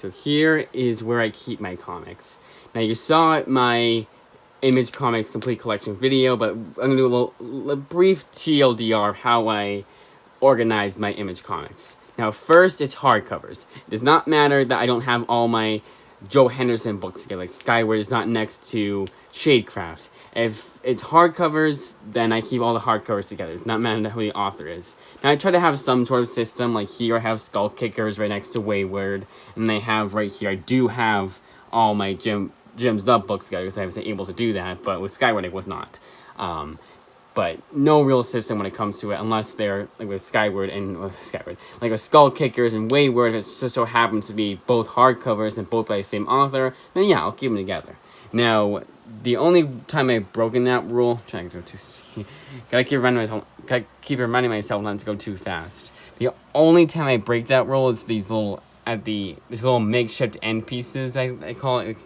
So here is where I keep my comics. Now you saw my Image Comics Complete Collection video, but I'm going to do a brief TLDR of how I organize my Image Comics. Now first, it's hardcovers. It does not matter that I don't have all my Joe Henderson books together, like Skyward is not next to Shadecraft. If it's hardcovers, then I keep all the hardcovers together. It's not matter who the author is. Now I try to have some sort of system, like here I have Skull Kickers right next to Wayward, and I have right here, I do have all my Jim Zub books together, because I was able to do that, but with Skyward it was not. But no real system when it comes to it, unless they're like with Skyward, like with Skull Kickers and Wayward. If it just so happens to be both hardcovers and both by the same author, then yeah, I'll keep them together. Now, the only time I've broken that rule, gotta keep reminding myself not to go too fast. The only time I break that rule is these little makeshift end pieces, I call it,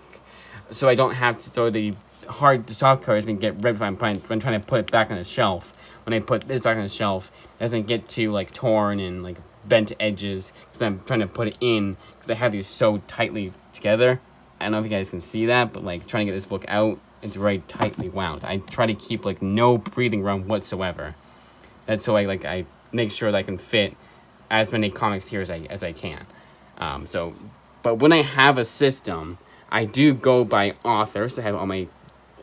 so I don't have to throw the hard soft covers and get ripped when I'm trying to put it back on the shelf. When I put this back on the shelf, it doesn't get too like torn and like bent edges, because I'm trying to put it in, because I have these so tightly together. I don't know if you guys can see that, but like trying to get this book out, it's very tightly wound. I try to keep like no breathing room whatsoever. That's so I make sure that I can fit as many comics here as I can. But when I have a system, I do go by author, so I have all my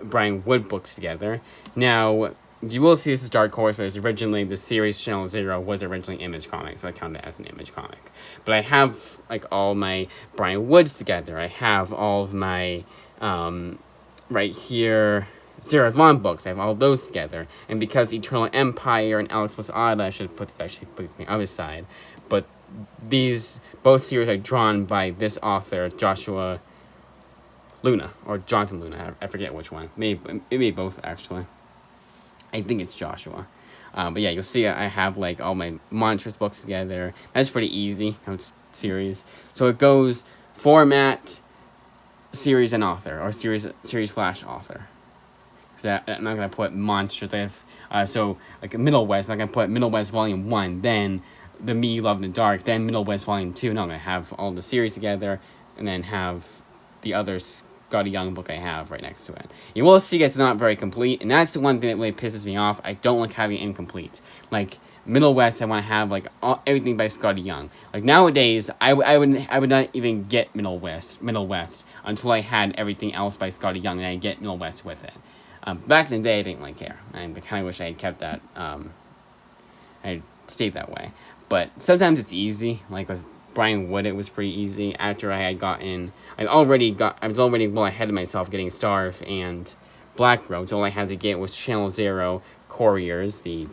Brian Wood books together. Now, you will see this is Dark Horse, but it's originally, the series Channel Zero was originally Image Comics, so I count it as an Image comic. But I have, like, all my Brian Woods together. I have all of my, right here, Sarah Vaughn books. I have all those together. And because Eternal Empire and Alex Plus Odd, I should put this on the other side. But both series are drawn by this author, Joshua Luna, or Jonathan Luna, I forget which one. It may both, actually. I think it's Joshua. But yeah, you'll see I have like all my Monstrous books together. That's pretty easy. It's series. So it goes format, series, and author, or series/author. Because I'm not going to put Monstrous. I have, so like Middle West, I'm going to put Middle West Volume 1, then The Me, Love, and the Dark, then Middle West Volume 2. No, I'm going to have all the series together, and then have the others Scotty Young book I have right next to it. You will see it's not very complete, and that's the one thing that really pisses me off. I don't like having it incomplete. Like Middle West, I want to have like everything by Scotty Young. Like nowadays, I would not even get Middle West until I had everything else by Scotty Young, and I get Middle West with it. Back in the day, I didn't like care, and I kind of wish I had kept that. I stayed that way, but sometimes it's easy. Like with Brian Wood, it was pretty easy. After I was already well ahead of myself getting Starve and Black Road. All I had to get was Channel Zero Couriers, the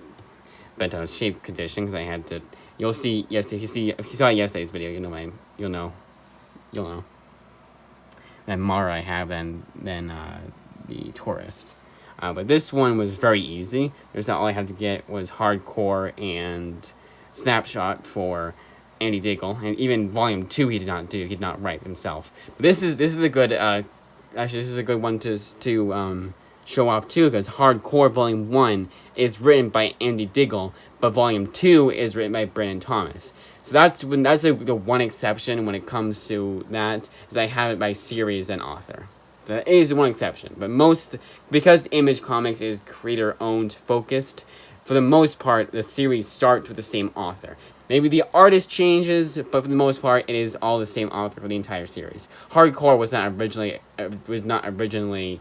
bent out of shape condition, because I had to. You'll see. Yes, if you saw yesterday's video, you'll know. Then Mara I have, then the Tourist. But this one was very easy. All I had to get was Hardcore and Snapshot for Andy Diggle, and even Volume 2 he did not do. He did not write himself. But this is a good this is a good one to show off too, because Hardcore Volume 1 is written by Andy Diggle, but Volume 2 is written by Brandon Thomas. So that's the one exception when it comes to that, is I have it by series and author. So that is one exception, but because Image Comics is creator owned, focused, for the most part the series starts with the same author. Maybe the artist changes, but for the most part, it is all the same author for the entire series. Hardcore was not originally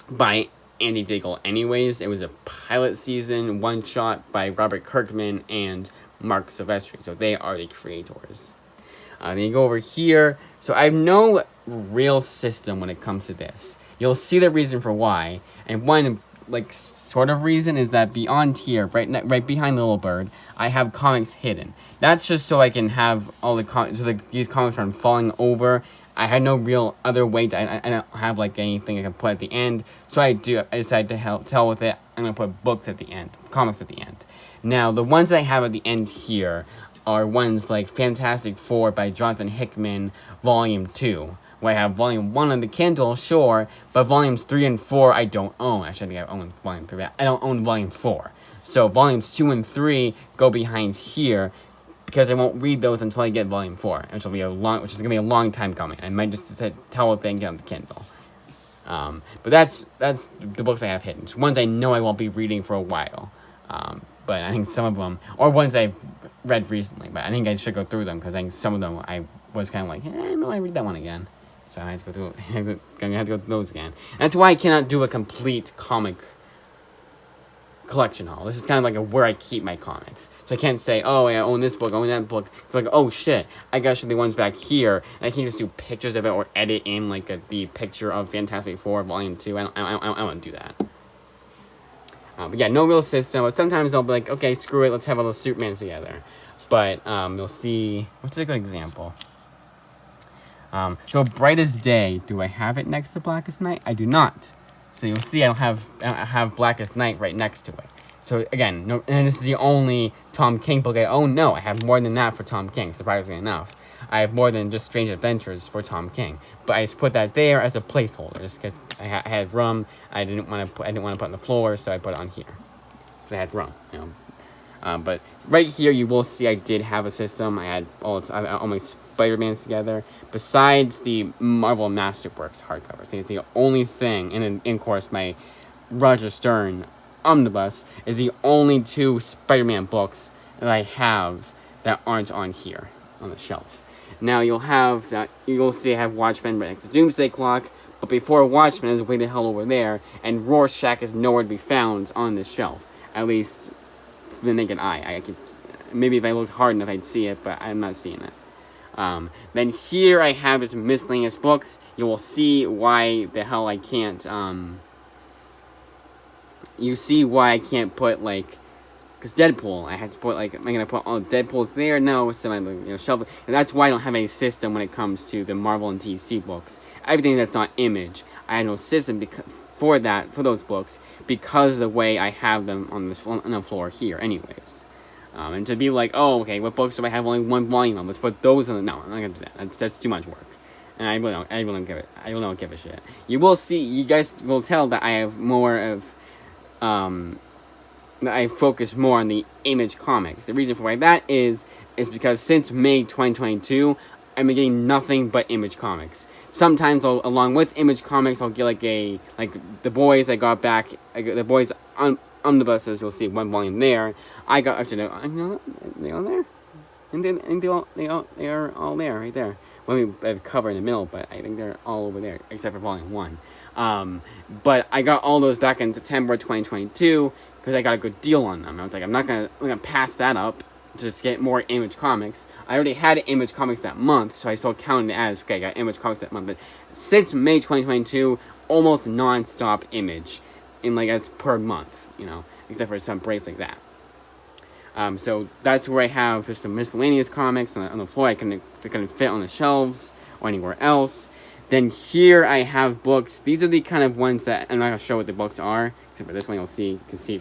by Andy Diggle anyways. It was a pilot season one-shot by Robert Kirkman and Mark Silvestri. So they are the creators. Then you go over here. So I have no real system when it comes to this. You'll see the reason for why. And one sort of reason is that beyond here, right behind the little bird, I have comics hidden. That's just so I can have all the comics, so these comics aren't falling over. I had no real other way I don't have like anything I can put at the end, so I decided to tell with it. I'm gonna put comics at the end. Now the ones that I have at the end here are ones like Fantastic Four by Jonathan Hickman, Volume 2. Where I have Volume 1 on the Kindle, sure, but Volumes 3 and 4 I don't own. Actually, I think I own Volume 3, but I don't own Volume 4. So Volumes 2 and 3 go behind here, because I won't read those until I get volume 4, which is gonna be a long time coming. I might just tell it and get on the Kindle. But that's the books I have hidden. It's ones I know I won't be reading for a while. But I think some of them, or ones I've read recently, but I think I should go through them, because I think some of them I was kind of like, I know I read that one again. So I have to go through, gonna have to go through those again. And that's why I cannot do a complete comic collection haul. This is kind of like where I keep my comics. So I can't say, oh, I own this book, I own that book. It's like, oh shit, I gotta show the ones back here, and I can't just do pictures of it or edit in like the picture of Fantastic Four Volume 2. I don't want to do that. But yeah, no real system. But sometimes I'll be like, okay, screw it, let's have all the Supermans together. But you'll see, what's a good example? So Brightest Day, do I have it next to Blackest Night? I do not. So you'll see I don't have Blackest Night right next to it. So again, no, and this is the only Tom King book I own. No, I have more than that for Tom King, surprisingly enough. I have more than just Strange Adventures for Tom King. But I just put that there as a placeholder, just because I had room. I didn't want to put it on the floor, so I put it on here, because I had room, you know. But right here, you will see I did have a system. I had all my Spider-Mans together, besides the Marvel Masterworks hardcover. So it's the only thing, and in course, my Roger Stern Omnibus is the only 2 Spider-Man books that I have that aren't on here, on the shelf. Now you'll see I have Watchmen right next to Doomsday Clock, but before Watchmen is way the hell over there, and Rorschach is nowhere to be found on this shelf. At least to the naked eye. Maybe if I looked hard enough I'd see it, but I'm not seeing it. Then here I have some miscellaneous books. You will see why the hell I can't, you see why I can't put, like, because Deadpool, I had to put, like, am I going to put all Deadpool's there? No, so I'm, shelf. And that's why I don't have any system when it comes to the Marvel and DC books. Everything that's not Image, I have no system for those books, because of the way I have them on the floor here, anyways. And to be like, oh, okay, what books do I have only 1 volume of? Let's put those in the... No, I'm not going to do that. That's too much work. And I really don't give a shit. You will see, you guys will tell that I have more of... I focus more on the Image comics. The reason for why that is because since May 2022, I've been getting nothing but Image comics. Sometimes, along with Image comics, I'll get like the Boys I got back, the Boys omnibuses. You'll see 1 volume there. I got actually they all there, and they are all there right there. Well, I have cover in the middle, but I think they're all over there except for volume 1. But I got all those back in September 2022 because I got a good deal on them. I was like, I'm gonna pass that up to just get more Image comics. I already had Image comics that month, so I still counted it as, okay, I got Image comics that month. But since May 2022, almost non-stop Image, that's per month, except for some breaks like that. So that's where I have just some miscellaneous comics on the floor. I couldn't fit on the shelves or anywhere else. Then here I have books. These are the kind of ones that I'm not gonna show what the books are, except for this one. You can see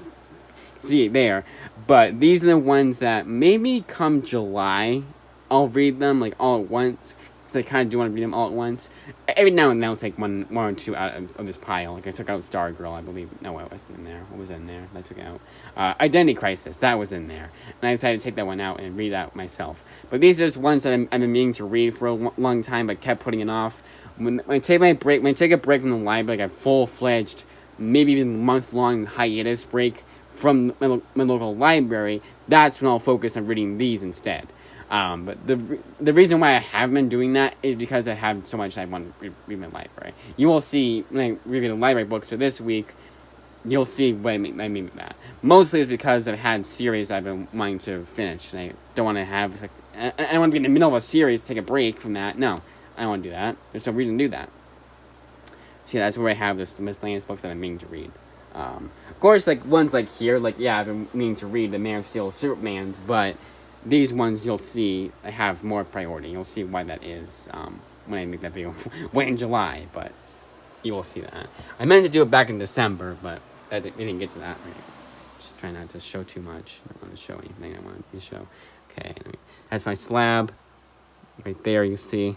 it there. But these are the ones that maybe come July, I'll read them all at once. Because I kind of do want to read them all at once. Every now and then I'll take one or 2 out of this pile. Like I took out Stargirl, I believe. No, it wasn't in there. What was in there? I took it out. Identity Crisis, that was in there. And I decided to take that one out and read that myself. But these are just ones that I've been meaning to read for a long time, but kept putting it off. When I take a break from the library, like a full-fledged, maybe even month-long hiatus break from my local library, that's when I'll focus on reading these instead. But the reason why I haven't been doing that is because I have so much I want to read my library. You will see, when I review the library books for this week, you'll see what I mean by that. Mostly it's because I've had series I've been wanting to finish, and I don't want to have, I don't want to be in the middle of a series, take a break from that. No, I don't want to do that. There's no reason to do that. So yeah, that's where I have the miscellaneous books that I'm meaning to read. Of course, ones like here, I've been meaning to read the Man of Steel Supermans, but these ones you'll see I have more priority. You'll see why that is when I make that video way in July, but you will see that. I meant to do it back in December, but we didn't get to that. Right? Just trying not to show too much. I don't want to show anything I wanted to show. Okay, that's my slab. Right there, you see.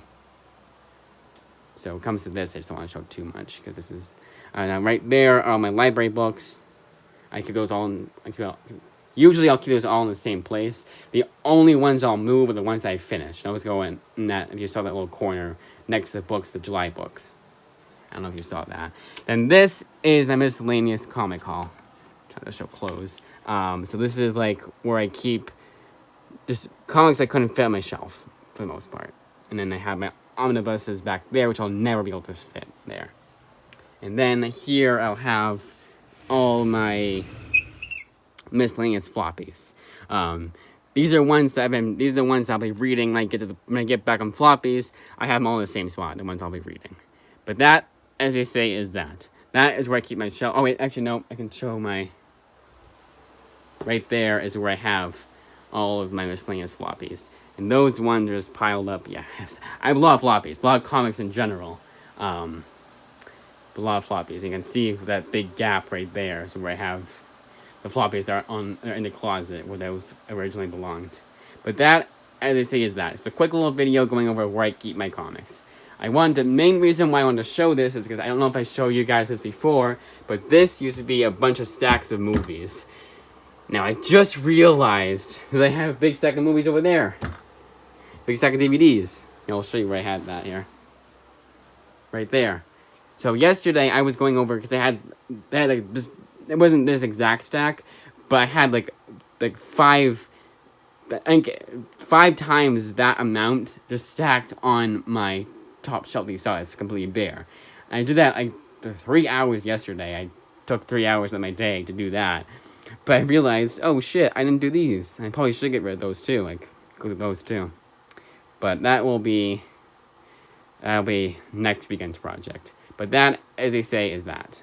So when it comes to this, I just don't want to show too much, because this is... now right there are my library books. I could those all in... Usually I'll keep those all in the same place. The only ones I'll move are the ones I finish. I always go in that, if you saw that little corner next to the books, the July books. I don't know if you saw that. Then this is my miscellaneous comic haul. Trying to show clothes. So this is like where I keep just comics I couldn't fit on my shelf for the most part. And then I have my omnibuses back there, which I'll never be able to fit there. And then here I'll have all my miscellaneous floppies. These are ones that these are the ones I'll be reading when I get back on floppies. I have them all in the same spot, the ones I'll be reading. But that, as they say, is that. That is where I keep my shelf. Oh wait, actually no, I can show my. Right there is where I have all of my miscellaneous floppies. And those ones are just piled up. Yes, I have a lot of floppies, a lot of comics in general. A lot of floppies. You can see that big gap right there is where I have the floppies that are in the closet where those originally belonged. But that, as I say, is that. It's a quick little video going over where I keep my comics. The main reason why I wanted to show this is because I don't know if I showed you guys this before, but this used to be a bunch of stacks of movies. Now, I just realized that I have a big stack of movies over there. Big stack of DVDs. I'll show you where I had that here. Right there. So yesterday, I was going over, because I had like this, it wasn't this exact stack, but I had like five times that amount just stacked on my top shelf that you saw. It's completely bare. And I did that like 3 hours yesterday. I took 3 hours of my day to do that. But I realized, oh shit, I didn't do these. I probably should get rid of those too. Like, go to those too. But that'll be next weekend's project. But that, as they say, is that.